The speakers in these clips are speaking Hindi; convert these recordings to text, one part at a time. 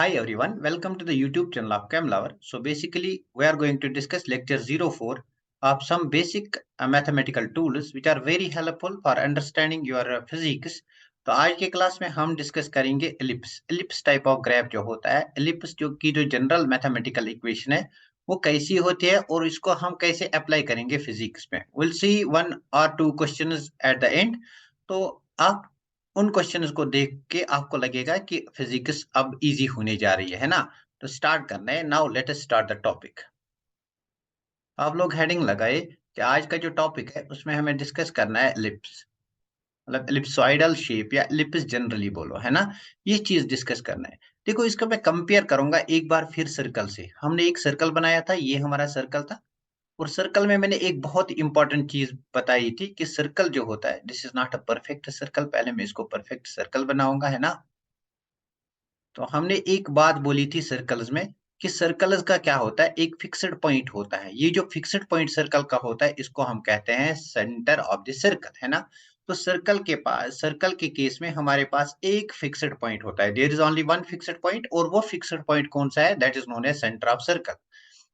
Hi everyone, welcome to the YouTube channel of ChemLover. So basically, we are going to discuss lecture 04 of some basic mathematical tools which are very helpful for understanding your physics. तो आज के क्लास में हम डिस्कस करेंगे एलिप्स टाइप ऑफ ग्राफ जो होता है एलिप्स जो जनरल मैथमेटिकल इक्वेशन है वो कैसी होती है और इसको हम कैसे अप्लाई करेंगे फिजिक्स में विल सी वन और two questions at the end. तो आप उन क्वेश्चंस को देख के आपको लगेगा कि फिजिक्स अब इजी होने जा रही है ना। तो स्टार्ट करना है। Now let us start the topic. आप लोग हेडिंग लगाए कि आज का जो टॉपिक है उसमें हमें डिस्कस करना है एलिप्स, मतलब एलिप्सॉइडल शेप या एलिप्स जनरली बोलो, है ना। ये चीज डिस्कस करना है। देखो, इसको मैं कंपेयर करूंगा एक बार फिर सर्कल से। हमने एक सर्कल बनाया था, ये हमारा सर्कल था। और सर्कल में मैंने एक बहुत इंपॉर्टेंट चीज बताई थी कि सर्कल जो होता है this is not a perfect circle. पहले मैं इसको परफेक्ट सर्कल बनाऊंगा, है ना। तो हमने एक बात बोली थी सर्कल्स में कि सर्कल्स का क्या होता है, एक फिक्स्ड पॉइंट होता है। ये जो फिक्स्ड पॉइंट सर्कल का होता है इसको हम कहते हैं सेंटर ऑफ द सर्कल, है ना। तो सर्कल के केस में हमारे पास एक फिक्स्ड पॉइंट होता है। There is only one fixed point, और वो फिक्स्ड पॉइंट कौन सा है, that is known as centre of circle.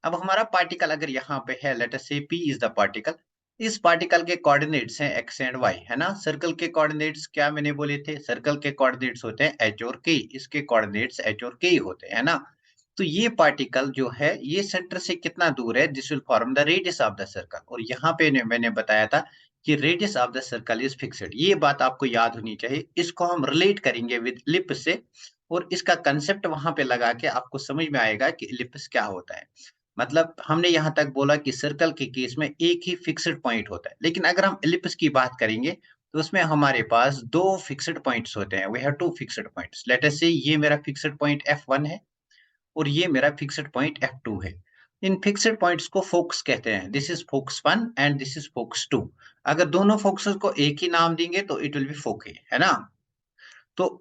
अब हमारा पार्टिकल अगर यहाँ पे है, लेट अस से P इज द पार्टिकल। इस पार्टिकल के कोऑर्डिनेट्स हैं x एंड y, है ना। सर्कल के कोऑर्डिनेट्स क्या मैंने बोले थे, सर्कल के कोऑर्डिनेट्स होते हैं h और k। इसके कोऑर्डिनेट्स h और k होते हैं, है ना। तो ये पार्टिकल जो है ये सेंटर से कितना दूर है, this will form the radius of the circle. और यहाँ पे मैंने बताया था कि radius of the circle is fixed. ये बात आपको याद होनी चाहिए। इसको हम रिलेट करेंगे विद इलिप्स से, और इसका कंसेप्ट वहां पे लगा के आपको समझ में आएगा कि इलिप्स क्या होता है। मतलब हमने यहाँ तक बोला कि सर्कल के केस में एक ही फिक्स्ड पॉइंट होता है, लेकिन अगर हम एलिप्स की बात करेंगे तो उसमें हमारे पास दो फिक्स्ड पॉइंट्स होते हैं। We have two fixed points. Let us say ये मेरा फिक्स्ड पॉइंट F1 है और ये मेरा फिक्स्ड पॉइंट F2 है। इन फिक्स्ड पॉइंट्स को फोकस कहते हैं। This is focus 1 and this is focus 2। अगर दोनों फोकसेस को एक ही नाम देंगे तो इट विल बी फोके, है ना। तो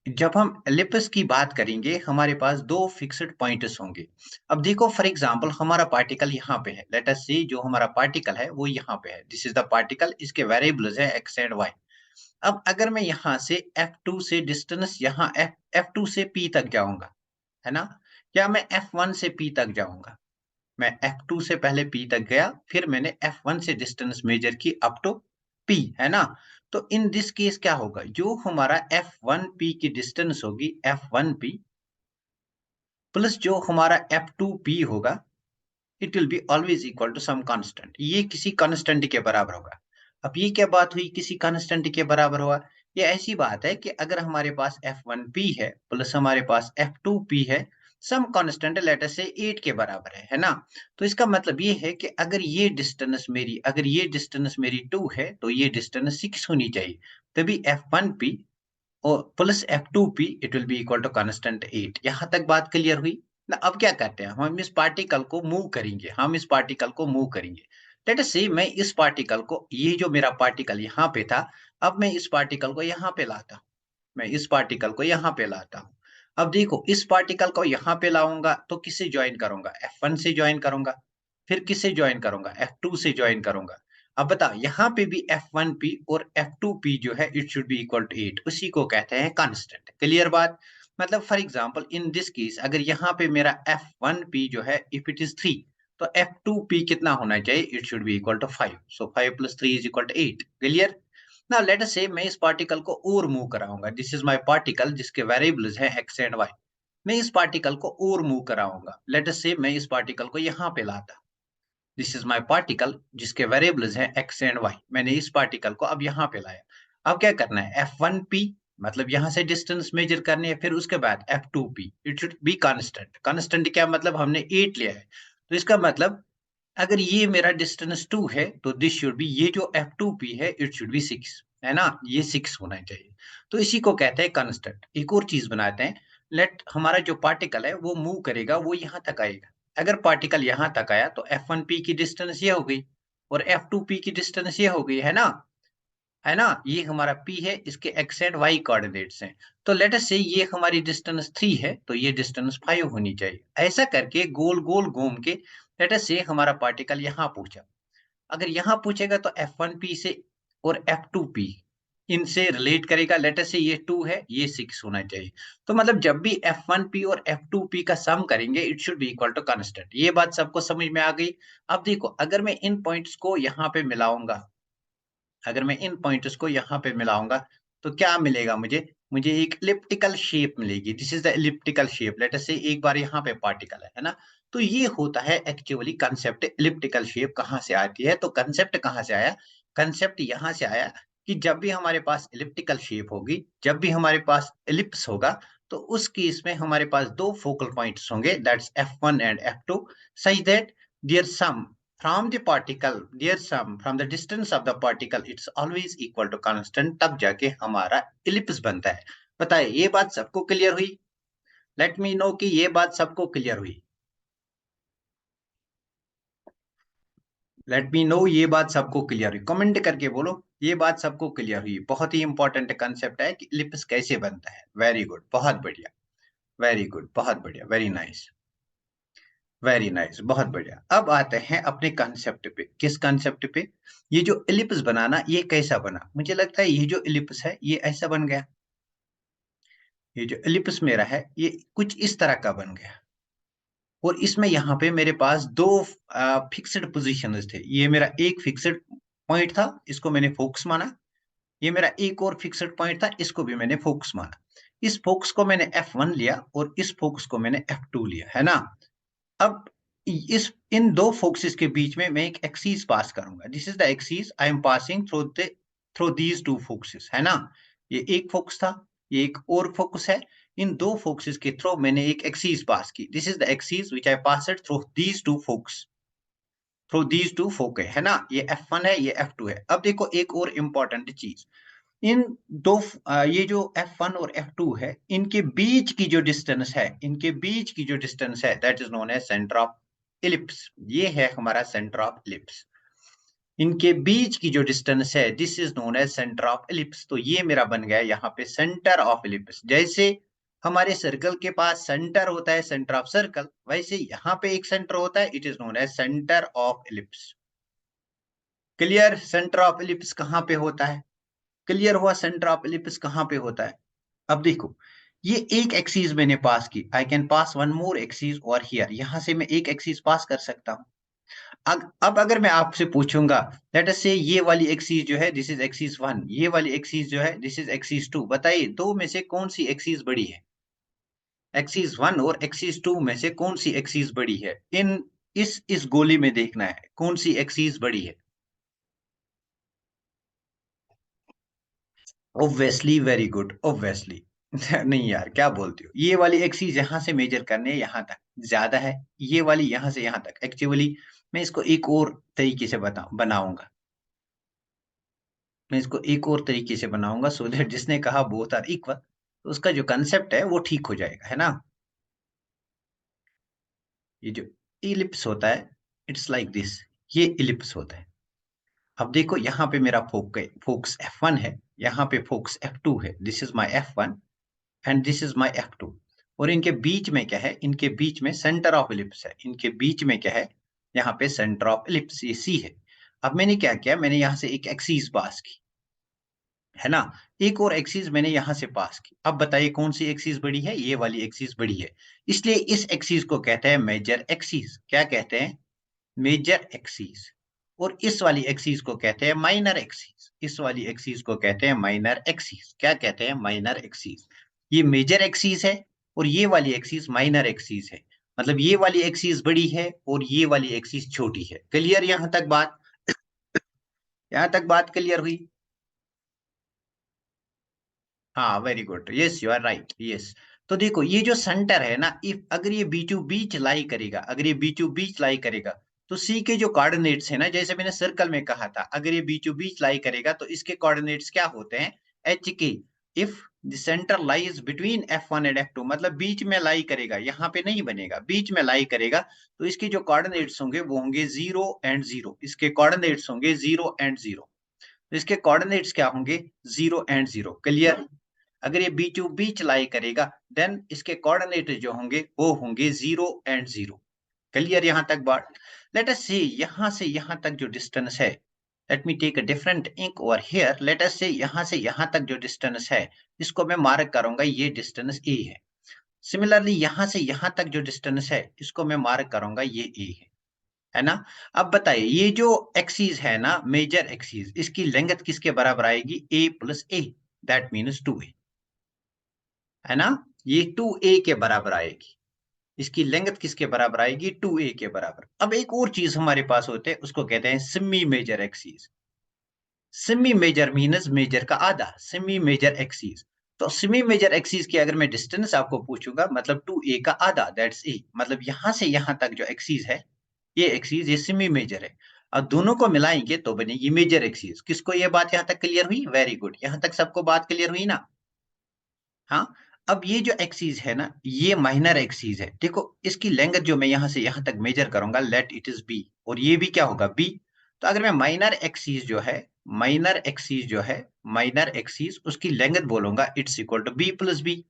जब हम एलिप्स की बात करेंगे हमारे पास दो फिक्स्ड पॉइंट्स होंगे। अब देखो, फॉर एग्जांपल हमारा पार्टिकल यहाँ पे है। लेट अस सी जो हमारा पार्टिकल है वो यहाँ पे है। This is the particle. इसके वेरिएबल्स है x एंड y। अब अगर मैं यहाँ से F2 से डिस्टेंस यहाँ F2 से P तक जाऊंगा, है ना, या मैं F1 से P तक जाऊंगा। मैं F2 से पहले P तक गया, फिर मैंने F1 से डिस्टेंस मेजर की अप टू P, है ना। तो इन दिस केस क्या होगा, जो हमारा F1P की डिस्टेंस होगी F1P प्लस जो हमारा F2P होगा, it will be always equal to some constant. ये किसी कांस्टेंट के बराबर होगा। अब ये क्या बात हुई, किसी कांस्टेंट के बराबर हुआ। ये ऐसी बात है कि अगर हमारे पास F1P है प्लस हमारे पास F2P है, सम कांस्टेंट लेटर से 8 के बराबर है ना। तो इसका मतलब ये है कि अगर ये डिस्टेंस मेरी 2 है तो ये डिस्टेंस 6 होनी चाहिए। तभी F1P और plus F2P it will be equal to constant 8। यहां तक बात क्लियर हुई ना। अब क्या करते हैं, हम इस पार्टिकल को मूव करेंगे। लेट अस से मैं इस पार्टिकल को, ये जो मेरा पार्टिकल यहाँ पे था, अब मैं इस पार्टिकल को यहाँ पे लाता हूँ। अब देखो, इस पार्टिकल को यहाँ पे लाऊंगा तो किससे ज्वाइन करूंगा, F1 से ज्वाइन करूंगा। फिर किससे ज्वाइन करूंगा, F2 से ज्वाइन करूंगा। अब बताओ, यहाँ पे भी F1P और F2P जो है it should be equal to 8। उसी को कहते हैं कांस्टेंट। क्लियर बात। मतलब for example in this case, अगर यहाँ पे मेरा F1P जो है इफ इट इज 3, तो F2P कितना होना चाहिए, it should be equal to 5। So 5 plus 3 is equal to 8। Clear. ना लेट अस से मैं इस पार्टिकल को और मूव कराऊंगा। दिस इज माय पार्टिकल जिसके वेरिएबल्स हैं x एंड y। मैं इस पार्टिकल को और मूव कराऊंगा। लेट अस से मैं इस पार्टिकल को यहाँ पे लाता। दिस इज माय पार्टिकल जिसके वेरिएबल्स हैं x एंड y। मैंने इस पार्टिकल को अब यहाँ पे लाया। अब क्या करना है, F1P मतलब यहाँ से डिस्टेंस मेजर करनी है, फिर उसके बाद F2P it should be constant. Constant क्या मतलब, हमने 8 लिया है। तो इसका मतलब अगर ये मेरा डिस्टेंस 2 है तो दिस शुड बी, ये जो F2P है इट शुड बी 6, है ना। ये 6 होना चाहिए। तो इसी को कहते हैं कांस्टेंट। एक और चीज बनाते हैं। लेट हमारा जो पार्टिकल है वो मूव करेगा, वो यहाँ तक आएगा। अगर पार्टिकल यहाँ तक आया तो F1P की डिस्टेंस ये हो गई और F2P की डिस्टेंस ये हो गई, है ना। ये हमारा P है, इसके x एंड y कोऑर्डिनेट्स हैं। तो लेट अस से ये हमारी डिस्टेंस 3 है तो ये डिस्टेंस 5 होनी चाहिए। ऐसा करके गोल गोल घूम के लेट अस से हमारा पार्टिकल यहाँ पहुंचा। अगर यहाँ पूछेगा तो F1P से और F2P इनसे रिलेट करेगा। लेट अस से ये 2 है, ये 6 होना चाहिए। तो मतलब जब भी F1P और F2P का सम करेंगे it should be equal to constant. ये बात सबको समझ में आ गई। अब देखो अगर मैं इन पॉइंट्स को यहाँ पे मिलाऊंगा, अगर मैं इन पॉइंट्स को यहाँ पे मिलाऊंगा तो क्या मिलेगा मुझे? मुझे एक इलिप्टिकल शेप मिलेगी। This is the elliptical shape. Late us से एक बार यहाँ पे पार्टिकल है ना। तो ये होता है एक्चुअली कंसेप्ट। इलिप्टिकल शेप कहाँ से आती है? तो कंसेप्ट कहाँ से आया? कंसेप्ट यहाँ से आया कि जब भी हमारे पास इलिप्टिकल शेप होगी, जब भी हमारे पास इलिप्स होगा, तो उस केस में हमारे पास दो फोकल पॉइंट्स होंगे, that's F1 and F2, such that their sum from the particle, their sum from the distance of the particle, it's always equal to constant। तब जाके हमारा इलिप्स बनता है। बताइए ये बात सबको क्लियर हुई? लेट मी नो कि ये बात सबको क्लियर हुई। लेट मी नो ये बात सबको क्लियर हुई। कमेंट करके बोलो ये बात सबको क्लियर हुई। बहुत ही इंपॉर्टेंट कंसेप्ट है कि इलिप्स कैसे बनता है। वेरी गुड, बहुत बढ़िया, वेरी गुड, बहुत बढ़िया, वेरी नाइस, वेरी नाइस, बहुत बढ़िया। अब आते हैं अपने कंसेप्ट पे। किस कंसेप्ट पे? ये जो इलिप्स बनाना ये कैसा बना? मुझे लगता है ये जो इलिप्स है ये ऐसा बन गया। ये जो इलिप्स मेरा है ये कुछ इस तरह का बन गया। और इसमें यहाँ पे मेरे पास दो फिक्स्ड पोजीशंस थे। ये मेरा एक फिक्स्ड पॉइंट था, इसको मैंने फोकस माना। ये मेरा एक और फिक्स्ड पॉइंट था, इसको भी मैंने फोकस माना। इस फोकस को मैंने F1 लिया और इस फोकस को मैंने F2 लिया, है ना। अब इस इन दो फोकसेस के बीच में मैं एक एक्सिस पास करूंगा। This is the axis I am passing through these to focuses, है ना। ये एक फोकस था, ये एक और फोकस है। इन दो फोकसेस के थ्रू मैंने एक एक्सिस पास की। This is the axis which I passed through these two focus, through these two foci, है ना। ये F1 है, ये F2 है। अब देखो एक और इंपॉर्टेंट चीज, इन दो ये जो F1 और F2 है, इनके बीच की जो डिस्टेंस है, इनके बीच की जो डिस्टेंस है, that is known as centre of ellipse. ये है हमारा सेंटर ऑफ इलिप्स। इनके बीच की जो डिस्टेंस है this is known as centre of ellipse. तो ये मेरा बन गया यहाँ पे सेंटर ऑफ इलिप्स। जैसे हमारे सर्कल के पास सेंटर होता है, सेंटर ऑफ सर्कल, वैसे यहाँ पे एक सेंटर होता है, it is known as centre of ellipse. Clear? Centre of ellipse कहाँ पे होता है? क्लियर हुआ सेंटर ऑफ इलिप्स कहाँ पे होता है? अब देखो ये एक एक्सिस मैंने पास की, I can pass one more axis और हियर। यहां से मैं एक एक्सिस पास कर सकता हूं। अब अगर मैं आपसे पूछूंगा, लेट अस से ये वाली एक्सिस जो है दिस इज एक्सिस 1, ये वाली एक्सिस जो है दिस इज एक्सिस 2, बताइए दो में से कौन सी एक्सिस बड़ी है? एक्सिस 1 और एक्सिस 2 में से कौन सी एक्सिस बड़ी है? इन इस गोली में देखना है कौन सी एक्सिस बड़ी है। Obviously, very good, obviously. नहीं यार क्या बोलते हो, ये वाली एक्सिस यहाँ से मेजर करने यहाँ तक ज्यादा है, ये वाली यहाँ से यहाँ तक। एक्चुअली मैं इसको एक और तरीके से बनाऊंगा। मैं इसको एक और तरीके से बनाऊंगा सो दैट जिसने कहा बोथ आर इक्वल, तो उसका जो कंसेप्ट है वो ठीक हो जाएगा, है ना। ये जो इलिप्स होता है इट्स लाइक दिस, ये इलिप्स होता है। अब देखो यहाँ पे मेरा फोकस F1 है, यहाँ पे फोकस F2 है। This is my F1 and this is my F2। और इनके बीच में क्या है? इनके बीच में सेंटर ऑफ इलिप्स है। इनके बीच में क्या है? यहाँ पे सेंटर ऑफ इलिप्स, ये C है। अब मैंने क्या किया? मैंने यहाँ से एक एक्सिस पास की, है ना। एक और एक्सिस मैंने यहां से पास की। अब बताइए कौन सी एक्सिस बड़ी है? ये वाली एक्सिस बड़ी है। इसलिए इस एक्सिस को कहते हैं मेजर एक्सिस। क्या कहते हैं? Major axis. और इस वाली एक्सिस को कहते हैं माइनर एक्सिस। इस वाली एक्सिस को कहते हैं माइनर एक्सिस। क्या कहते हैं? Minor axis. ये मेजर एक्सिस है और ये वाली एक्सिस माइनर एक्सिस है। मतलब ये वाली एक्सिस बड़ी है और ये वाली एक्सिस छोटी है। क्लियर यहां तक बात? यहां तक बात क्लियर हुई? हाँ very good, yes you are right, yes. तो देखो ये जो सेंटर है ना, इफ अगर ये बीचों बीच लाई करेगा, अगर ये बीचों बीच लाई करेगा, तो सी के जो कोऑर्डिनेट्स है ना, जैसे मैंने सर्कल में कहा था, अगर ये बीचों बीच लाई करेगा तो इसके कोऑर्डिनेट्स क्या होते हैं? एच के। If the centre lies between F1 and F2, मतलब बीच में लाई करेगा, यहाँ पे नहीं बनेगा, बीच में लाई करेगा, तो इसके जो कोऑर्डिनेट्स होंगे वो होंगे 0 एंड 0। इसके कोऑर्डिनेट्स होंगे 0 एंड 0। इसके कोऑर्डिनेट्स क्या होंगे? 0 एंड 0। क्लियर? अगर ये बीचों बीच लाई करेगा देन इसके कोऑर्डिनेट जो होंगे वो होंगे 0 एंड 0। क्लियर यहां तक बात? लेट अस सी यहां से यहां तक जो डिस्टेंस है, let me take a different ink over here, let us say यहां तक जो डिस्टेंस है इसको मैं मार्क करूंगा, ये डिस्टेंस ए है। सिमिलरली यहां से यहां तक जो डिस्टेंस है इसको मैं मार्क करूंगा, ये ए है ना। अब बताइए ये जो एक्सीज है ना, मेजर एक्सीज, इसकी लेंथ किसके बराबर आएगी, A plus A, that means 2a, है ना। ये 2a के बराबर आएगी। इसकी लेंथ किसके बराबर आएगी, 2a के बराबर। अब एक और चीज हमारे पास होते हैं, उसको कहते हैं semi major axis. Semi major means major का आधा, सेमी मेजर एक्सीस। तो सेमी मेजर एक्सीस की अगर मैं डिस्टेंस आपको पूछूंगा, मतलब 2a का आधा, दैट्स ए, मतलब यहां से यहां तक जो एक्सीस है, ये एक्सीस, ये सेमी मेजर है। और दोनों को मिलाएंगे तो बनेगी मेजर एक्सीस। किसको ये बात यहां तक क्लियर हुई, वेरी गुड, यहां तक सबको बात क्लियर हुई ना। हाँ, अब ये जो एक्सीस है ना, ये माइनर एक्सीस है। देखो इसकी लेंथ जो मैं यहां से यहां तक मेजर करूंगा, लेट इट इज बी, और ये भी क्या होगा, बी। तो अगर मैं माइनर एक्सीस जो है, माइनर एक्सीस जो है, माइनर एक्सीस, उसकी लेंथ बोलूंगा, it's equal to b plus b.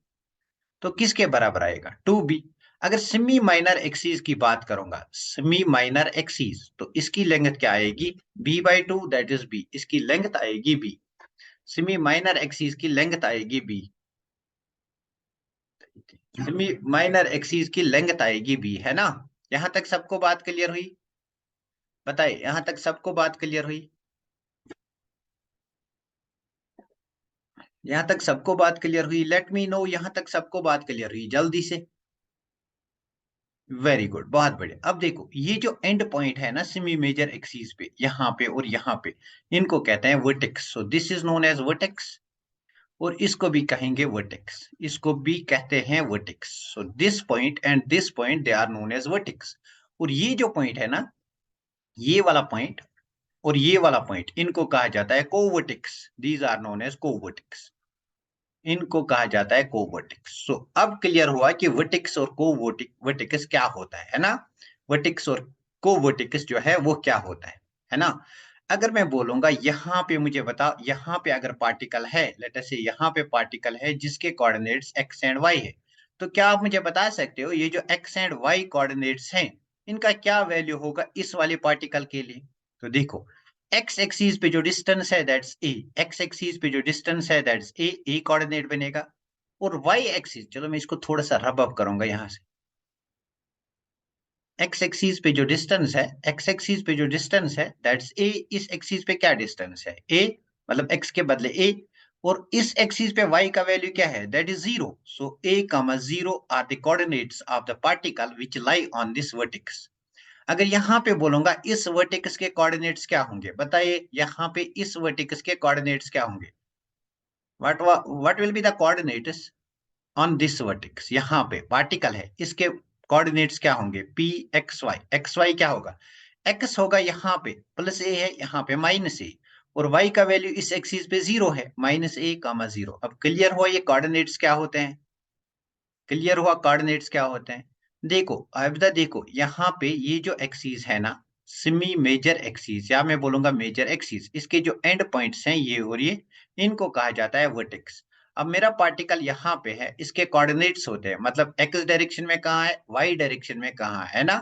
तो किसके बराबर आएगा, 2b। अगर सेमी माइनर एक्सीस की बात करूंगा, सेमी माइनर एक्सीस, तो इसकी लेंथ क्या आएगी, b/2, दैट इज b, इसकी लेंथ आएगी b। सेमी माइनर एक्सीस की लेंथ आएगी b, सेमी माइनर एक्सीस की लेंथ आएगी b, है ना। यहां तक सबको बात क्लियर हुई, बताइए यहां तक सबको बात क्लियर हुई, यहां तक सबको बात क्लियर हुई, लेट मी नो यहां तक सबको बात क्लियर हुई जल्दी से। वेरी गुड, बहुत बढ़िया। अब देखो ये जो एंड पॉइंट है ना सेमी मेजर एक्सीस पे, यहाँ पे और यहाँ पे, इनको कहते हैं vertex. So this is known as vertex, और इसको भी कहेंगे वर्टेक्स, इसको भी कहते हैं vertex. So this point and this point, they are known as vertex. और ये जो पॉइंट है ना, ये वाला पॉइंट और ये वाला पॉइंट, इनको कहा जाता है कोवर्टेक्स। दीज आर नोन एज कोवर्टेक्स, इनको कहा जाता है कोवर्टेक्स। सो अब क्लियर हुआ कि वर्टेक्स और कोवर्टेक्स क्या होता है ना। वर्टेक्स और कोवर्टेक्स जो है वो क्या होता है ना। अगर मैं बोलूंगा यहाँ पे मुझे बताओ, यहाँ पे अगर पार्टिकल है, लेट अस से यहाँ पे पार्टिकल है जिसके कोऑर्डिनेट्स एक्स एंड वाई है, तो क्या आप मुझे बता सकते हो ये जो एक्स एंड वाई कोऑर्डिनेट्स हैं, इनका क्या वैल्यू होगा इस वाले पार्टिकल के लिए। तो देखो एक्स एक्सीस पे जो डिस्टेंस है दैट्स ए, एक्स एक्सीस पे जो डिस्टेंस है दैट्स ए कोऑर्डिनेट बनेगा। और वाई एक्सीस, चलो मैं इसको थोड़ा सा रब अप करूंगा यहाँ से, एक्स एक्सीस पे जो डिस्टेंस है, एक्स एक्सीस पे जो डिस्टेंस है दैट्स ए, इस एक्सीस पे क्या डिस्टेंस है, ए, मतलब एक्स के बदले ए। और इस एक्सीस पे वाई का वैल्यू क्या है, that is zero. So a comma zero are the coordinates of the particle which lie on this vertex. अगर यहाँ पे बोलूंगा इस वर्टेक्स के कोऑर्डिनेट्स क्या होंगे, बताइए यहाँ पे इस वर्टेक्स के कोऑर्डिनेट्स क्या होंगे, what will be the coordinates on this vertex. यहाँ पे पार्टिकल है, इसके कोऑर्डिनेट्स क्या होंगे, P x y. X y क्या होगा, एक्स होगा यहाँ पे प्लस ए है, यहाँ पे माइनस ए, और वाई का वैल्यू इस एक्सिस पे जीरो है, माइनस ए कामा जीरो। अब क्लियर हुआ ये कोऑर्डिनेट्स क्या होते हैं, क्लियर हुआ कोऑर्डिनेट्स क्या होते हैं। देखो अब देखो यहाँ पे ये जो एक्सिस है ना, सिमी मेजर एक्सिस, या मैं बोलूंगा मेजर एक्सिस, इसके जो एंड पॉइंट्स हैं ये और ये, इनको कहा जाता है वर्टेक्स। अब मेरा पार्टिकल यहाँ पे है, इसके कोऑर्डिनेट्स होते हैं, मतलब एक्स डायरेक्शन में कहाँ है, वाई डायरेक्शन में कहाँ है ना।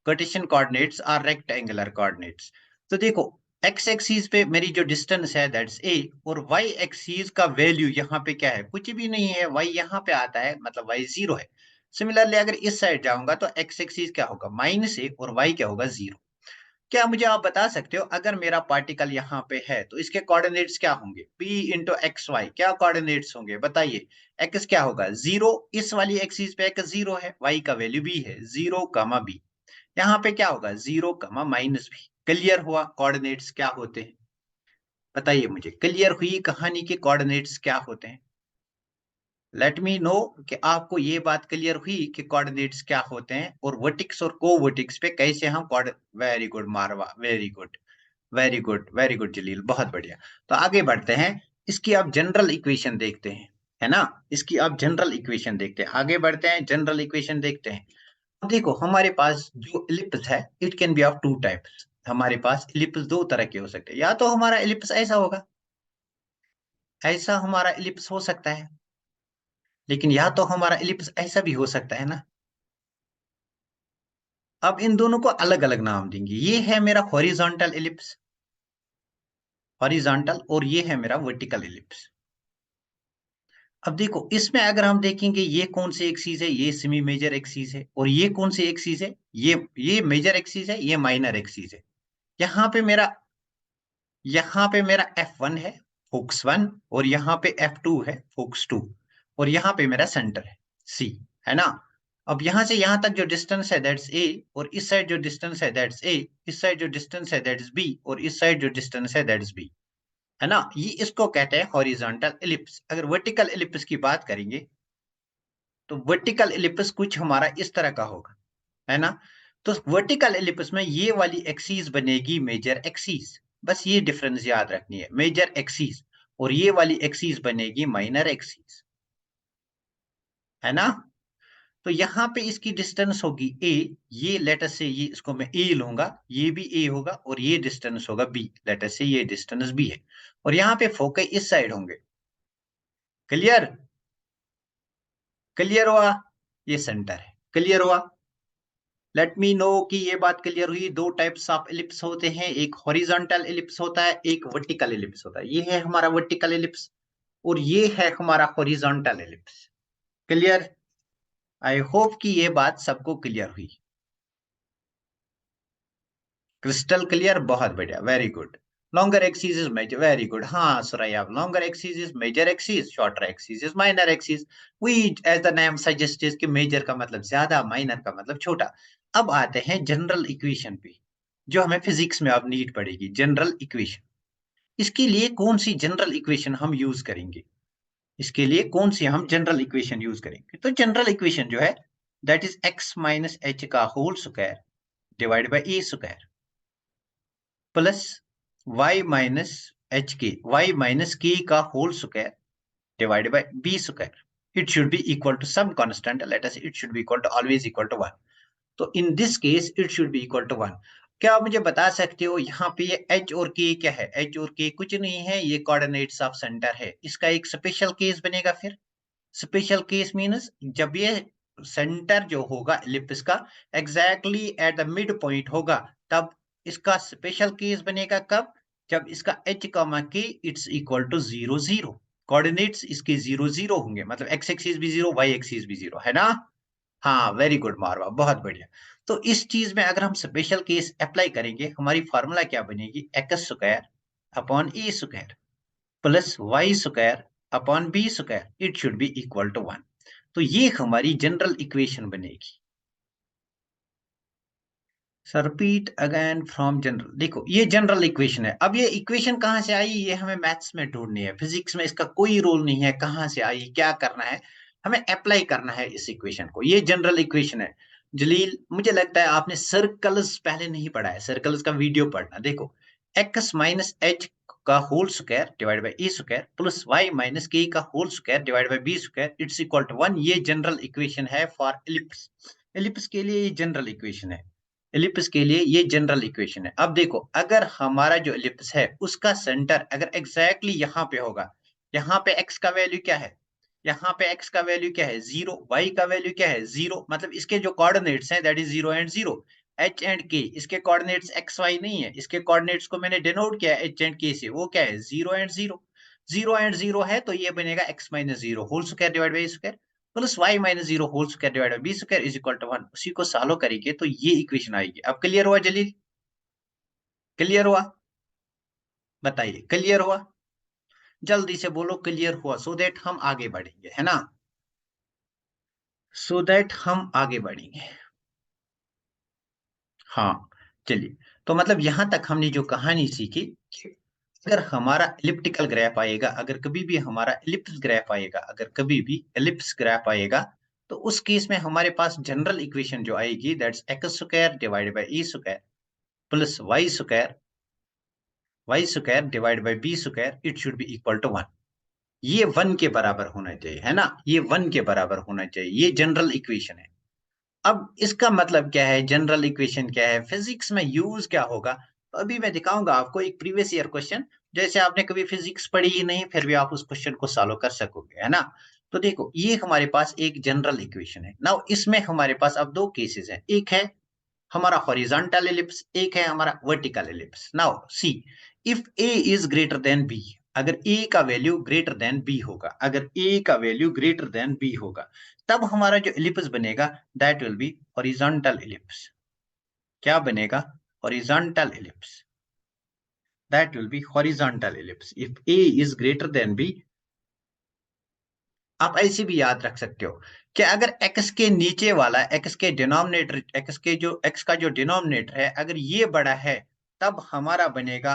कार्टेशियन कोऑर्डिनेट्स और रेक्टेंगुलर कोऑर्डिनेट्स। तो देखो एक्स एक्सीस पे मेरी जो डिस्टेंस है दैट्स ए, और वाई एक्सीस का वैल्यू यहाँ पे क्या है, कुछ भी नहीं है, वाई यहाँ पे आता है, मतलब वाई जीरो है। सिमिलरली अगर इस साइड जाऊंगा तो एक्स एक्सीस क्या होगा, माइनस ए, और वाई क्या होगा, जीरो। क्या मुझे आप बता सकते हो अगर मेरा पार्टिकल यहाँ पे है तो इसके कोऑर्डिनेट्स क्या होंगे, p इंटू एक्स वाई, क्या कोऑर्डिनेट्स होंगे बताइए। एक्स क्या होगा, जीरो, इस वाली एक्सिस पे एक्स जीरो है, वाई का वैल्यू b है, जीरो कमा बी। यहाँ पे क्या होगा, जीरो कमा माइनस भी। क्लियर हुआ कोऑर्डिनेट्स क्या होते हैं, बताइए मुझे, क्लियर हुई कहानी के कोऑर्डिनेट्स क्या होते हैं। लेट मी नो कि आपको ये बात क्लियर हुई कि कोऑर्डिनेट्स क्या होते हैं, और वर्टिक्स और को वर्टिक्स पे कैसे हम coordinate. Very good Marwa, very good, very good, very good Jalil, बहुत बढ़िया। तो आगे बढ़ते हैं, इसकी आप जनरल इक्वेशन देखते हैं, है ना। इसकी आप जनरल इक्वेशन देखते हैं, आगे बढ़ते हैं, जनरल इक्वेशन देखते हैं। अब देखो हमारे पास जो इलिप्स है, it can be of two types. हमारे पास इलिप्स दो तरह के हो सकते हैं, या तो हमारा इलिप्स ऐसा होगा, ऐसा हमारा इलिप्स हो सकता है, लेकिन या तो हमारा इलिप्स ऐसा भी हो सकता है ना। अब इन दोनों को अलग अलग नाम देंगे, ये है मेरा हॉरिजॉन्टल इलिप्स, हॉरिजॉन्टल, और ये है मेरा वर्टिकल एलिप्स। अब देखो इसमें अगर हम देखेंगे ये कौन सी एक्सिस है, ये सेमी मेजर एक्सिस है, और ये कौन सी एक्सिस है, ये मेजर एक्सिस है, ये माइनर एक्सिस है। यहाँ पे मेरा यहाँ पे मेरा F1 है, फोकस 1, और यहाँ पे F2 है, फोकस 2, और यहाँ पे मेरा सेंटर है C, है ना। अब यहाँ से यहाँ तक जो डिस्टेंस है दैट्स A, और इस साइड जो डिस्टेंस है दैट्स A, इस साइड जो डिस्टेंस है दैट्स B, और इस साइड जो डिस्टेंस है दैट्स B, है ना। ये इसको कहते हैं हॉरिजॉन्टल एलिप्स। अगर वर्टिकल एलिप्स की बात करेंगे तो वर्टिकल एलिप्स कुछ हमारा इस तरह का होगा, है ना। तो वर्टिकल एलिप्स में ये वाली एक्सिस बनेगी मेजर एक्सिस, बस ये डिफरेंस याद रखनी है, मेजर एक्सिस, और ये वाली एक्सिस बनेगी माइनर एक्सिस, है ना। तो यहाँ पे इसकी डिस्टेंस होगी a, ये लेटर से ये इसको मैं a लूंगा, ये भी a होगा, और ये डिस्टेंस होगा b, लेटर से ये डिस्टेंस b है, और यहाँ पे फोकस इस साइड होंगे। क्लियर, क्लियर हुआ, ये सेंटर है, क्लियर हुआ। लेट मी नो कि ये बात क्लियर हुई। दो टाइप्स ऑफ एलिप्स होते हैं, एक हॉरिजॉन्टल एलिप्स होता है, एक वर्टिकल एलिप्स होता है। ये है हमारा वर्टिकल एलिप्स, और ये है हमारा horizontal ellipse. Clear, I hope कि ये बात सबको क्लियर हुई। क्रिस्टल क्लियर, बहुत बढ़िया, very good. Longer axis is major, very good, हाँ Suraiya, longer axis is major axis, shorter axis is minor axis. We as the name suggests कि मेजर का मतलब ज्यादा, माइनर का मतलब छोटा। अब आते हैं जनरल इक्वेशन पे, जो हमें फिजिक्स में अब नीड पड़ेगी, जनरल इक्वेशन। इसके लिए कौन सी जनरल इक्वेशन हम यूज करेंगे, इसके लिए कौन सी हम जनरल इक्वेशन यूज करेंगे? तो जनरल इक्वेशन जो है that is x minus H का whole square divide by A square plus y minus H के, y माइनस के का whole square divided by b square. It should be equal to some constant, let us it should be equal to always equal to 1। तो in this case it should be equal to 1। क्या आप मुझे बता सकते हो यहाँ पे ये h और k क्या है? h और k कुछ नहीं है, ये कोऑर्डिनेट्स ऑफ सेंटर है। इसका एक स्पेशल केस बनेगा फिर। स्पेशल केस मीन्स जब ये सेंटर जो होगा एलिप्स का exactly at the mid point होगा, तब इसका स्पेशल केस बनेगा कब? जब इसका h comma k it's equal to 0 0, coordinates इसके 0 0 होंगे, मतलब x एक्सिस भी 0, y एक्सिस भी 0, है ना। हाँ वेरी गुड मारवा, बहुत बढ़िया। तो इस चीज में अगर हम स्पेशल केस अप्लाई करेंगे, हमारी फॉर्मूला क्या बनेगी? X square upon a square plus y square upon b square, it should be equal to 1। तो ये हमारी जनरल इक्वेशन बनेगी। Sir repeat again from general. देखो ये जनरल इक्वेशन है। अब ये इक्वेशन कहाँ से आई, ये हमें मैथ्स में ढूंढनी है, फिजिक्स में इसका कोई रोल नहीं है कहाँ से आई, क्या करना है, हमें अप्लाई करना है इस इक्वेशन को। ये जनरल इक्वेशन है। जलील मुझे लगता है आपने सर्कल्स पहले नहीं पढ़ा है, सर्कल्स का वीडियो पढ़ना। देखो एक्स माइनस एच का whole square divide by A square plus y minus के का whole square divide by b square it's equal to 1। ये जनरल इक्वेशन है फॉर एलिप्स। एलिप्स के लिए ये जनरल इक्वेशन है, एलिप्स के लिए ये जनरल इक्वेशन है। अब देखो अगर हमारा जो एलिप्स है उसका सेंटर अगर एग्जैक्टली यहाँ पे होगा, यहाँ पे x का वैल्यू क्या है, यहाँ पे x का वैल्यू क्या है 0, y का वैल्यू क्या है 0, मतलब इसके जो कोऑर्डिनेट्स हैं that is 0 and 0। h and k इसके कोऑर्डिनेट्स x y नहीं है, इसके कोऑर्डिनेट्स को मैंने डिनोट किया है h एंड k से, वो क्या है 0 एंड 0। 0 एंड 0 है तो ये बनेगा x minus 0 whole square divide by square plus y minus 0 whole square divide by b square is equal to 1। उसी को सॉल्व करेंगे तो ये इक्वेशन आएगी। अब क्लियर हुआ जलील, क्लियर हुआ, बताइए क्लियर हुआ, जल्दी से बोलो क्लियर हुआ, सो दैट हम आगे बढ़ेंगे, है ना, सो दैट हम आगे बढ़ेंगे। हाँ चलिए, तो मतलब यहां तक हमने जो कहानी सीखी कि अगर हमारा एलिप्टिकल ग्राफ आएगा, अगर कभी भी हमारा एलिप्स ग्राफ आएगा, अगर कभी भी एलिप्स ग्राफ आएगा, तो उस केस में हमारे पास जनरल इक्वेशन जो आएगी that's x square divided by A square plus y square divide by b square it should be equal to 1। ये 1 के बराबर होना चाहिए, है ना, ये 1 के बराबर होना चाहिए, ये जनरल इक्वेशन है। अब इसका मतलब क्या है, जनरल इक्वेशन क्या है, फिजिक्स में यूज क्या होगा? तो अभी मैं दिखाऊंगा आपको एक प्रीवियस ईयर क्वेश्चन, जैसे आपने कभी फिजिक्स पढ़ी ही नहीं फिर भी आप उस क्वेश्चन को सॉल्व कर सकोगे, है ना। तो देखो ये हमारे पास एक जनरल इक्वेशन है। नाउ इसमें हमारे पास अब दो केसेस हैं, एक है हमारा हॉरिजॉन्टल एलिप्स, एक है हमारा vertical ellipse. Now see, if a is greater than b, अगर ए का वैल्यू ग्रेटर देन बी होगा, अगर ए का वैल्यू ग्रेटर देन बी होगा, तब हमारा जो एलिप्स बनेगा that will B horizontal ellipse. क्या बनेगा? Horizontal ellipse. That will be horizontal ellipse if a is greater than b। आप ऐसे भी याद रख सकते हो कि अगर x के नीचे वाला, x के डिनोमिनेटर, x का जो डिनोमिनेटर है, अगर ये बड़ा है, तब हमारा बनेगा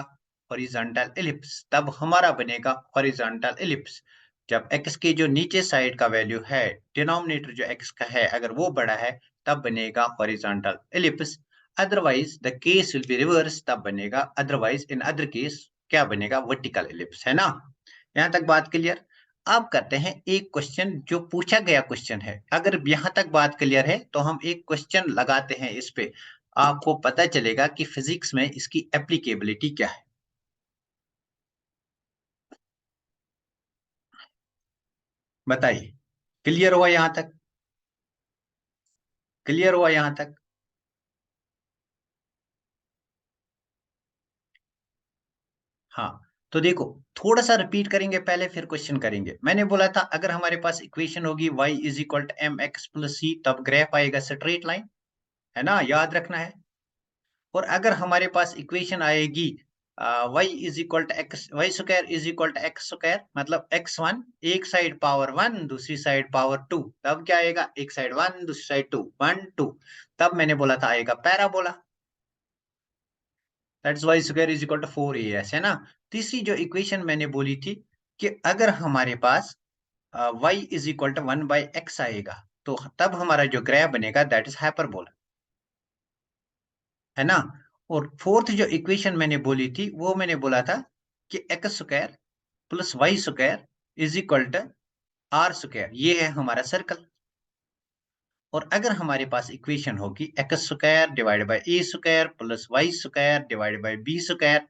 हॉरिजॉन्टल एलिप्स, तब हमारा बनेगा हॉरिजॉन्टल एलिप्स। जब x के जो नीचे साइड का वैल्यू है, डिनोमिनेटर जो x का है, अगर वो बड़ा है, तब बनेगा horizontal ellipse. Otherwise the case will be reverse, तब बनेगा, अदरवाइज इन अदर केस क्या बनेगा? वर्टिकल एलिप्स, है ना? यहां तक बात क्लियर? अब करते हैं एक क्वेश्चन जो पूछा गया क्वेश्चन है। अगर यहां तक बात क्लियर है तो हम एक क्वेश्चन लगाते हैं इस पे, आपको पता चलेगा कि फिजिक्स में इसकी एप्लीकेबिलिटी क्या है। बताइए, क्लियर हुआ यहां तक? क्लियर हुआ यहां तक? हाँ, तो देखो, थोड़ा सा रिपीट करेंगे पहले, फिर क्वेश्चन करेंगे। मैंने बोला था अगर हमारे पास इक्वेशन होगी y is equal to M X plus C, तब ग्राफ आएगा स्ट्रेट लाइन, है ना? याद रखना है। और अगर हमारे पास इक्वेशन आएगी y is equal to x, y square is equal to x square, मतलब x1, एक साइड पावर 1, दूसरी साइड पावर 2, तब क्या आएगा? एक साइड 1, दूसरी साइड 2, 1 2, तब मैंने बोला था आएगा parabola. That's y square is equal to 4as, है ना? तीसरी जो इक्वेशन मैंने बोली थी कि अगर हमारे पास y is equal to 1/x आएगा, तो तब हमारा जो ग्राफ बनेगा दैट इज हाइपरबोला, है ना? और फोर्थ जो इक्वेशन मैंने बोली थी, वो मैंने बोला था कि x square plus y square is equal to r square, ये है हमारा सर्कल। और अगर हमारे पास इक्वेशन होगी x square divide by A square plus y square divide by b square,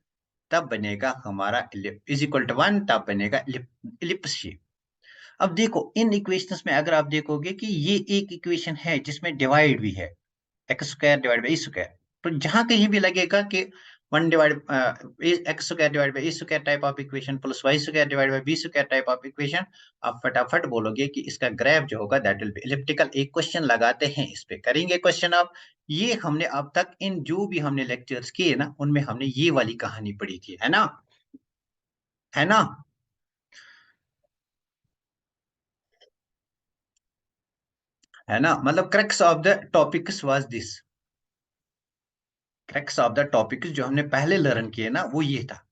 तब बनेगा हमारा इज इक्वल टू 1, तब बनेगा इलिप्स शेप। अब देखो, इन इक्वेशंस में अगर आप देखोगे कि ये एक इक्वेशन है जिसमें डिवाइड भी है, x square divide by A square, तो जहां कहीं भी लगेगा कि 1 divide x square divide by A square type of equation plus y square divide by b square type of equation, आप फटाफट बोलोगे कि इसका ग्राफ जो होगा दैट विल बी इलिप्टिकल। एक क्वेश्चन लगाते हैं, इस पे करेंगे क्वेश्चन। आप ये हमने अब तक इन जो भी हमने लेक्चर्स किए ना, उनमें हमने ये वाली कहानी पढ़ी थी, है ना? है ना? है ना? मतलब crux of the topics was this, crux of the topics जो हमने पहले लर्न किए ना, वो ये था।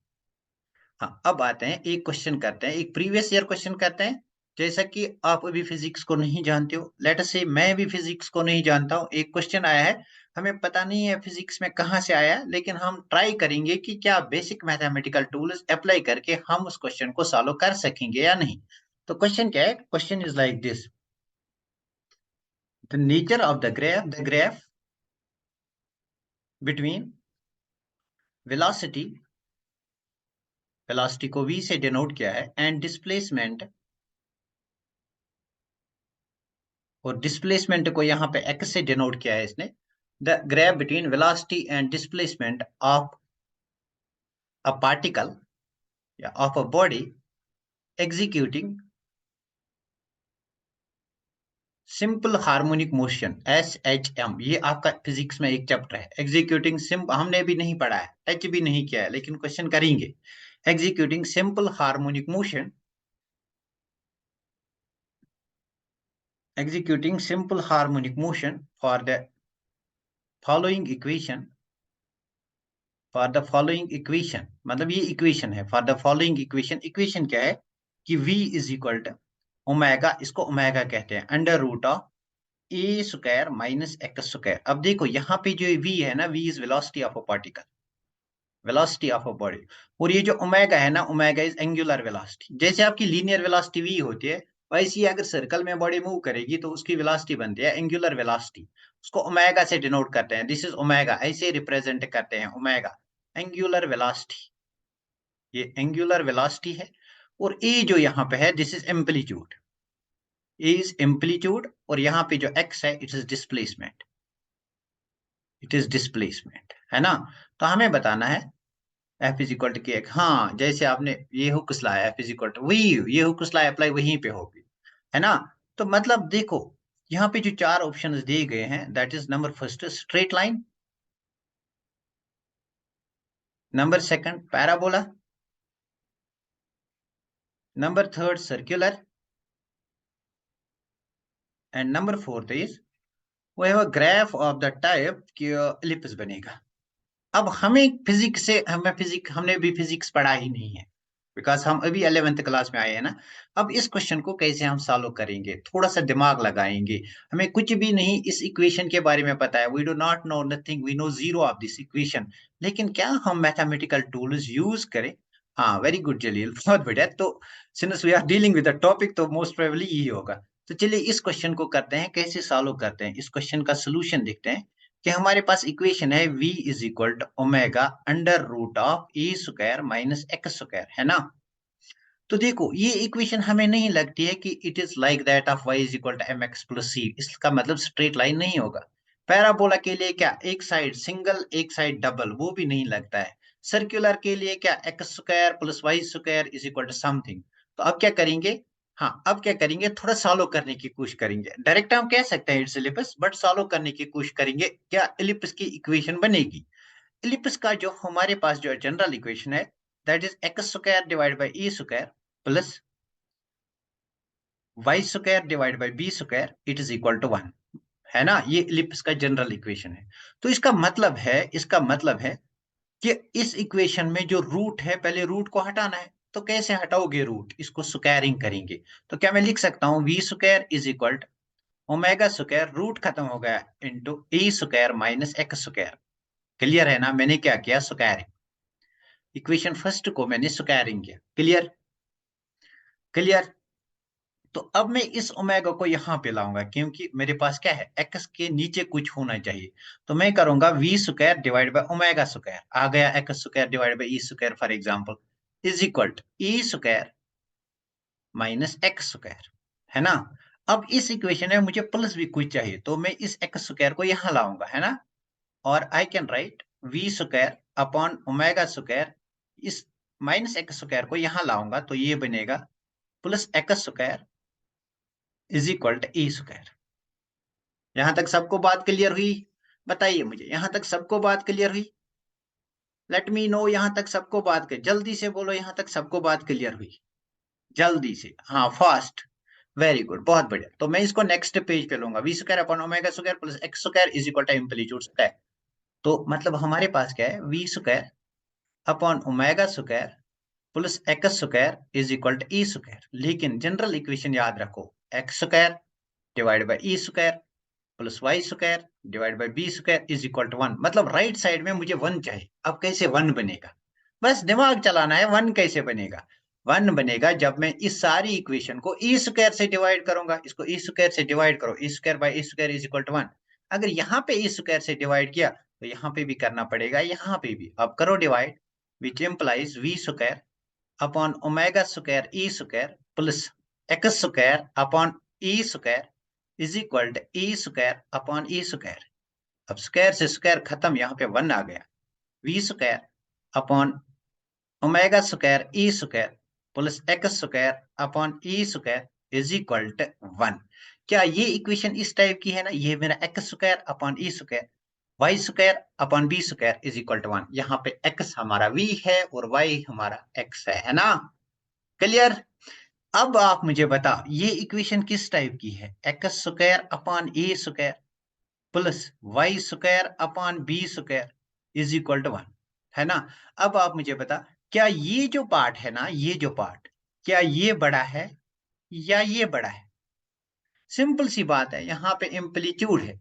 हाँ, अब आते हैं एक क्वेश्चन करते हैं, एक प्रीवियस ईयर क्वेश्चन करते हैं। जैसा कि आप अभी फिजिक्स को नहीं जानते हो, लेट अस से मैं भी फिजिक्स को नहीं जानता हूँ, एक क्वेश्चन आया है, हमें पता नहीं है फिजिक्स में कहाँ से आया है, लेकिन हम ट्राई करेंगे कि क्या बेसिक मैथमेटिकल टूल्स अप्लाई करके हम उस क्वेश्चन को सॉल्व कर सकेंगे या नहीं। तो क्वेश्चन क्या है? Question is like this, the nature of the graph between velocity, velocity को v से डिनोट किया है, एंड डिस्प्लेसमेंट, और डिस्प्लेसमेंट को यहाँ पे x से डिनोट किया है इसने। The graph between velocity and displacement of a particle या of a body executing simple harmonic motion, SHM, ये आपका फिजिक्स में एक चैप्टर है। एग्जीक्यूटिंग सिंपल हमने भी नहीं पढ़ा है, टच भी नहीं किया है, लेकिन क्वेश्चन करेंगे। Executing simple harmonic motion, executing simple harmonic motion for the following equation, for the following equation, मतलब ये इक्वेशन है। For the following equation, equation क्या है कि v is equal to omega, इसको ओमेगा कहते हैं, under root of a square minus x square. अब देखो यहाँ पे जो v है ना, v is velocity of a particle, velocity of a body. और ये जो ओमेगा है ना, ओमेगा इज एंगुलर वेलोसिटी। जैसे आपकी लीनियर वेलोसिटी v होती है, वैसे ही अगर सर्कल में बॉडी मूव करेगी तो उसकी वेलोसिटी बनती है एंगुलर वेलोसिटी, उसको ओमेगा से डिनोट करते हैं। दिस इज ओमेगा, ऐसे रिप्रेजेंट करते हैं ओमेगा, एंगुलर वेलोसिटी, ये एंगुलर वेलोसिटी है। और ए जो यहाँ पे है, this is amplitude, A is amplitude, और यहाँ पे जो एक्स है it is displacement, it is displacement, है ना। तो हमें बताना है एफ इज इक्वल टू के, हाँ जैसे आपने ये हुक्स लाया एफ इज इक्वल टू वही, ये हुक्स लाया अप्लाई वहीं पे होगी, है ना। तो मतलब देखो यहाँ पे जो चार ऑप्शंस दिए गए हैं, that is number first straight line, number second parabola, number third circular, and number fourth is we have a graph of the type कि एलिप्स बनेगा। अब हमें फिजिक्स से, हमने भी फिजिक्स पढ़ा ही नहीं है, बिकॉज हम अभी 11th क्लास में आए हैं ना। अब इस क्वेश्चन को कैसे हम सॉल्व करेंगे, थोड़ा सा दिमाग लगाएंगे। हमें कुछ भी नहीं इस इक्वेशन के बारे में पता है, we do not know nothing, we know zero of this equation. लेकिन क्या हम मैथमेटिकल टूल्स यूज करें? हाँ वेरी गुड जलील, बहुत बढ़िया। तो since we are dealing with the topic, तो मोस्ट प्रोबेबली यही होगा। तो चलिए इस क्वेश्चन को करते हैं, कैसे सॉल्व करते हैं, इस क्वेश्चन का सोल्यूशन देखते हैं। कि हमारे पास इक्वेशन है v is equal to omega under root of a square minus x square, है ना। तो देखो ये इक्वेशन हमें नहीं लगती है कि it is like that of y is equal to M X plus C, इसका मतलब स्ट्रेट लाइन नहीं होगा। पैराबोला के लिए क्या एक साइड सिंगल एक साइड डबल, वो भी नहीं लगता है। सर्कुलर के लिए क्या x square plus y square is equal to something. तो अब क्या करेंगे, हाँ अब क्या करेंगे, थोड़ा सॉल्व करने की कोशिश करेंगे। डायरेक्ट हम कह सकते हैं इट्स एलिप्स, बट सॉल्व करने की कोशिश करेंगे, क्या एलिप्स की इक्वेशन बनेगी। एलिप्स का जो हमारे पास जो जनरल इक्वेशन है, that is x square divide by A square plus y square divide by b square it is equal to 1, है ना। ये एलिप्स का जनरल इक्वेशन है। तो इसका मतलब है कि इस इक्वेशन में जो रूट है, पहले रूट को हटाना है। तो कैसे हटाओगे रूट, इसको स्क्वायरिंग करेंगे। तो क्या मैं लिख सकता हूं V square is equal to omega square, root खत्म हो गया, into A square minus x square. Clear है ना, मैंने क्या किया स्क्वायरिंग, इक्वेशन फर्स्ट को मैंने स्क्वायरिंग किया। Clear, clear. तो अब मैं इस ओमेगा को यहाँ पे लाऊंगा, क्योंकि मेरे पास क्या है एक्स के नीचे कुछ होना चाहिए। तो मैं करूंगा V square divide by omega square, आ गया X square divide by E square for example, is equal to E square minus x square, है ना। अब इस इक्वेशन में मुझे प्लस भी कुछ चाहिए, तो मैं इस एक्स स्क्वायर को यहाँ लाऊंगा, है ना। और I can write v square upon omega square, इस माइनस एक्स स्क्वायर को यहाँ लाऊंगा, तो ये बनेगा plus x square is equal to E square. यहां तक सबको बात क्लियर हुई? बताइए मुझे, यहां तक सबको बात क्लियर हुई? लेट मी नो, यहां तक सबको बात क्लियर, जल्दी से बोलो यहां तक सबको बात क्लियर हुई, जल्दी से, हाँ फास्ट। वेरी गुड, बहुत बढ़िया। तो मैं इसको नेक्स्ट पेज पे लूंगा, v square upon omega square plus x square is equal to amplitude square. तो मतलब हमारे पास क्या है v square upon omega square plus x square is equal to E square. लेकिन जनरल इक्वेशन याद रखो, x square divide by E square plus y square divide by b square is equal to 1। मतलब राइट साइड में मुझे 1 चाहिए। अब कैसे 1 बनेगा, बस दिमाग चलाना है। 1 कैसे बनेगा, 1 बनेगा जब मैं इस सारी इक्वेशन को ई स्क्वायर से डिवाइड करूंगा। इसको ई स्क्वायर से डिवाइड करो, E square by E square is equal to 1। अगर यहाँ पे ई स्क्वायर से डिवाइड किया, तो यहाँ पे भी करना पड़ेगा, यहाँ पे भी। अब करो divide, which implies v square upon omega square e square plus x square upon e square is equal to E square upon e square. अब स्क्वायर से स्क्वायर खत्म, यहाँ पे 1 आ गया। V square upon omega square e square plus x square upon e square is equal to 1। क्या ये इक्वेशन इस टाइप की है ना, ये मेरा x square upon e square, y square upon b square is equal to 1। यहाँ पे एक्स हमारा v है और y हमारा x है ना। क्लियर। अब आप मुझे बताओ ये इक्वेशन किस टाइप की है, x square upon a square plus y square upon b square is equal to 1, है ना। अब आप मुझे बता, क्या ये जो पार्ट है ना, ये जो पार्ट, क्या ये बड़ा है या ये बड़ा है? सिंपल सी बात है, यहाँ पे एम्पलीट्यूड है।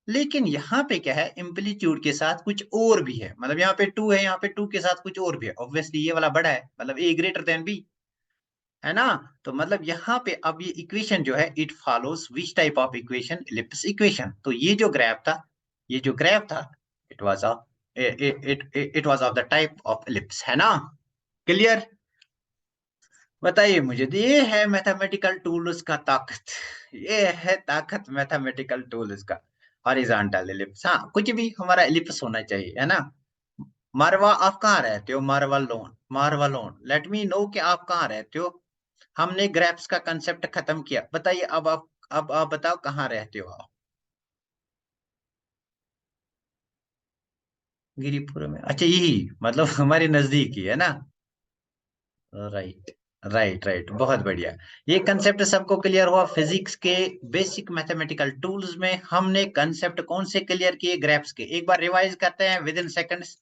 लेकिन यहाँ पे क्या है, एम्पलीट्यूड के साथ कुछ और भी है। मतलब यहाँ पे 2 है, यहाँ पे 2 के साथ कुछ और भी है। ऑब्वियसली ये वाला बड़ा है, मतलब ए ग्रेटर देन बी, है ना। तो मतलब यहाँ पे अब ये इक्वेशन जो है, it follows which type of equation, ellipse equation. तो ये जो ग्राफ था, ये जो ग्राफ था, it was of it was of the type of ellipse, है ना। क्लियर। बताइए मुझे, तो ये है मैथमेटिकल टूल्स का ताकत, ये है ताकत मैथमेटिकल टूल्स का। हॉरिजॉन्टल एलिप्स, हाँ कुछ भी हमारा एलिप्स होना चाहिए, है ना। मारवा, आप कहाँ रहते हो? मारवा लोन, मारवा लोन, लेट मी नो कि आप कहाँ रहते हो। हमने ग्रैप्स का कंसेप्ट खत्म किया, बताइए अब आप बताओ कहाँ रहते हो आप? गिरिपुर में, अच्छा यही मतलब हमारे नजदीक ही है ना। राइट, राइट, राइट, बहुत बढ़िया। ये कंसेप्ट सबको क्लियर हुआ? फिजिक्स के बेसिक मैथमेटिकल टूल्स में हमने कंसेप्ट कौन से क्लियर किए? ग्राफ्स के। एक बार रिवाइज करते हैं विद इन सेकंड्स,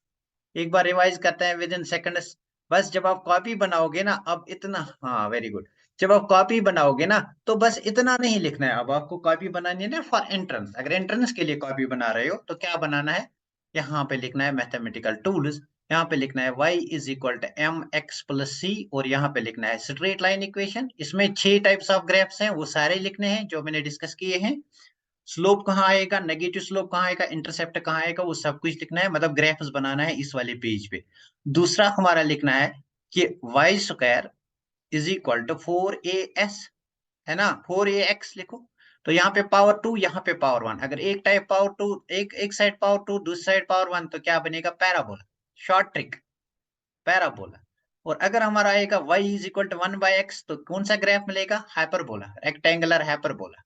एक बार रिवाइज करते हैं विद इन सेकंड्स। बस जब आप कॉपी बनाओगे ना, अब इतना, हाँ वेरी गुड। जब आप कॉपी बनाओगे ना, तो बस इतना नहीं लिखना है। अब आपको कॉपी बनानी है ना फॉर एंट्रेंस, अगर एंट्रेंस के लिए कॉपी बना रहे हो तो क्या बनाना है? यहाँ पे लिखना है मैथमेटिकल टूल्स, यहाँ पे लिखना है y is equal to M X plus C, और यहाँ पे लिखना है स्ट्रेट लाइन इक्वेशन। इसमें 6 टाइप्स ऑफ ग्राफ्स हैं, वो सारे लिखने हैं जो मैंने डिस्कस किए हैं। स्लोप कहाँ आएगा, नेगेटिव स्लोप कहाँ आएगा, इंटरसेप्ट कहाँ आएगा, वो सब कुछ लिखना है, मतलब ग्राफ्स बनाना है इस वाले पेज पे। दूसरा हमारा लिखना है कि y square is equal to 4ax, है ना, 4ax लिखो। तो यहाँ पे पावर 2, यहाँ पे पावर 1, अगर एक टाइप पावर 2, एक साइड पावर 2, दूसरी साइड पावर 1, तो क्या बनेगा? पैराबोला। Short trick, parabola. और अगर हमारा आएगा y is equal to 1/x, तो कौन सा ग्राफ मिलेगा? Hyperbola, rectangular hyperbola.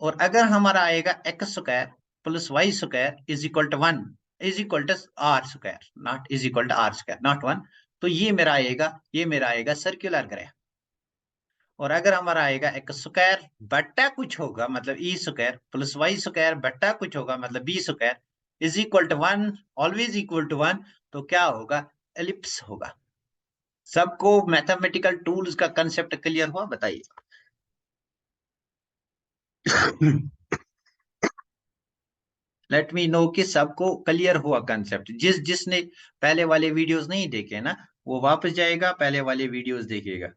और अगर हमारा आएगा x square plus y square is equal to 1, is equal to r square, not is equal to r square, not 1, तो ये मेरा आएगा सर्कुलर ग्राफ। और अगर हमारा आएगा एक्स स्क्वायर बट्टा कुछ होगा, मतलब e square plus y square बट्टा कुछ होगा, मतलब b square is equal to 1, always equal to 1, तो क्या होगा? एलिप्स होगा। सबको मैथमेटिकल टूल्स का कंसेप्ट क्लियर हुआ? बताइए। लेट मी नो कि सबको क्लियर हुआ कंसेप्ट। जिसने पहले वाले वीडियोस नहीं देखे ना, वो वापस जाएगा, पहले वाले वीडियोस देखेगा।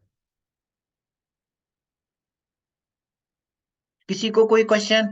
किसी को कोई क्वेश्चन?